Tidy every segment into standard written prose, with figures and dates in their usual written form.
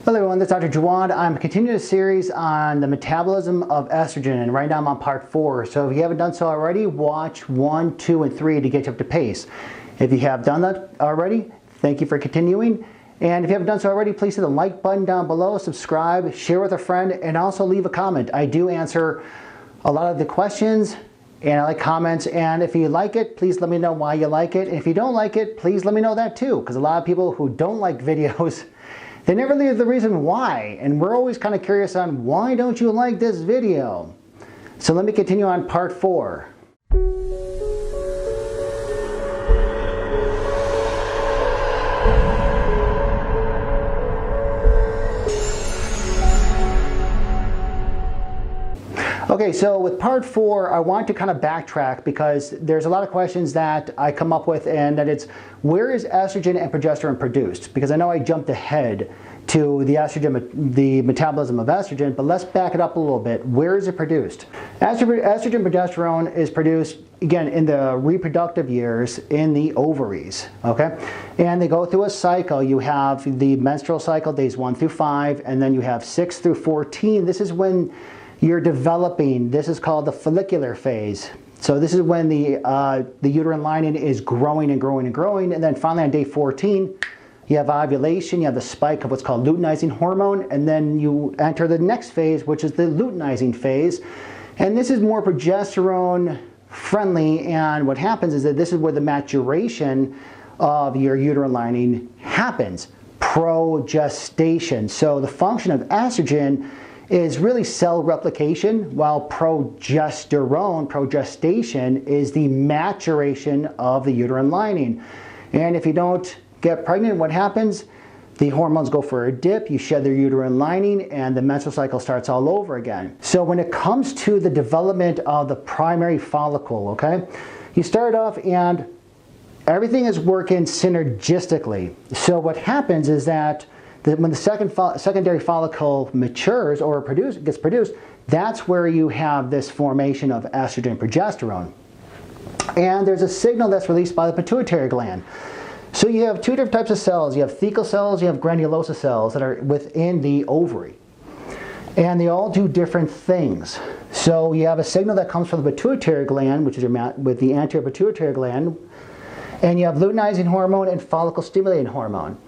Hello everyone, this is Dr. Jawad. I'm continuing a series on the metabolism of estrogen, and right now I'm on part 4. So if you haven't done so already, watch 1, 2, and 3 to get you up to pace. If you have done that already, thank you for continuing. And if you haven't done so already, please hit the like button down below, subscribe, share with a friend, and also leave a comment. I do answer a lot of the questions, and I like comments, and if you like it, please let me know why you like it. And if you don't like it, please let me know that too, because a lot of people who don't like videos, they never leave the reason why, and we're always kind of curious on why don't you like this video. So let me continue on part 4. Okay, so with part 4, I want to kind of backtrack because there's a lot of questions that I come up with, and that it's, where is estrogen and progesterone produced? Because I know I jumped ahead to the estrogen, the metabolism of estrogen, but let's back it up a little bit. Where is it produced? Estrogen progesterone is produced, again, in the reproductive years in the ovaries, okay? And they go through a cycle. You have the menstrual cycle, days 1 through 5, and then you have 6 through 14. This is when you're developing. This is called the follicular phase. So this is when the uterine lining is growing and growing and growing, and then finally on day 14, you have ovulation, you have the spike of what's called luteinizing hormone, and then you enter the next phase, which is the luteinizing phase. And this is more progesterone friendly, and what happens is that this is where the maturation of your uterine lining happens, progestation. So the function of estrogen is really cell replication, while progestation, is the maturation of the uterine lining. And if you don't get pregnant, what happens? The hormones go for a dip, you shed their uterine lining, and the menstrual cycle starts all over again. So when it comes to the development of the primary follicle, okay, you start off and everything is working synergistically. So what happens is that when the secondary follicle matures or gets produced, that's where you have this formation of estrogen and progesterone. And there's a signal that's released by the pituitary gland. So you have two different types of cells. You have thecal cells, you have granulosa cells that are within the ovary. And they all do different things. So you have a signal that comes from the pituitary gland, which is with the anterior pituitary gland, and you have luteinizing hormone and follicle stimulating hormone.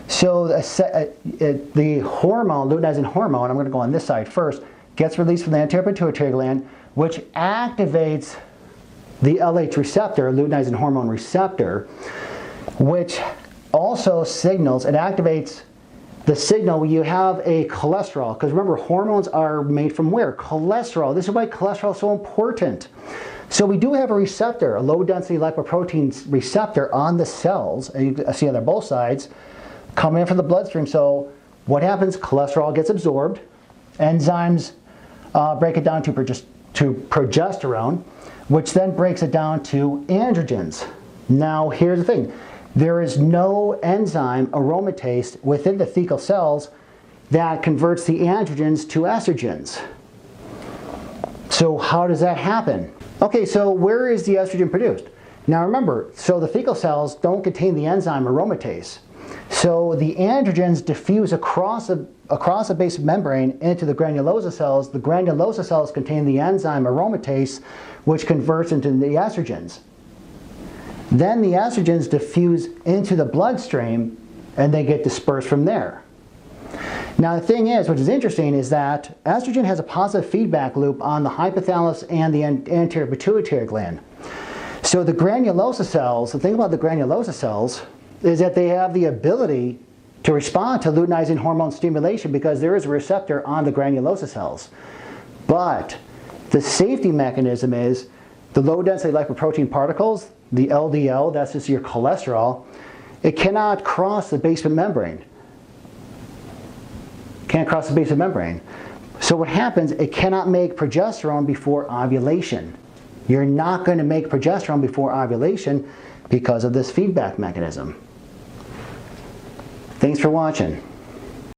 So the hormone, luteinizing hormone, I'm going to go on this side first, gets released from the anterior pituitary gland, which activates the LH receptor, luteinizing hormone receptor, which also signals, it activates the signal when you have a cholesterol. Because remember, hormones are made from where? Cholesterol. This is why cholesterol is so important. So we do have a receptor, a low-density lipoprotein receptor on the cells, and you see on their both sides, coming in from the bloodstream. So what happens? Cholesterol gets absorbed, enzymes break it down to progesterone, which then breaks it down to androgens. Now here's the thing, there is no enzyme aromatase within the thecal cells that converts the androgens to estrogens. So how does that happen? Okay, so where is the estrogen produced? Now remember, so the thecal cells don't contain the enzyme aromatase. So the androgens diffuse across the basement membrane into the granulosa cells. The granulosa cells contain the enzyme aromatase, which converts into the estrogens. Then the estrogens diffuse into the bloodstream, and they get dispersed from there. Now the thing is, which is interesting, is that estrogen has a positive feedback loop on the hypothalamus and the anterior pituitary gland. So the granulosa cells, the thing about the granulosa cells is that they have the ability to respond to luteinizing hormone stimulation because there is a receptor on the granulosa cells. But the safety mechanism is the low-density lipoprotein particles, the LDL, that's just your cholesterol, it cannot cross the basement membrane. Can't cross the basement membrane. So what happens, it cannot make progesterone before ovulation. You're not going to make progesterone before ovulation because of this feedback mechanism. Thanks for watching.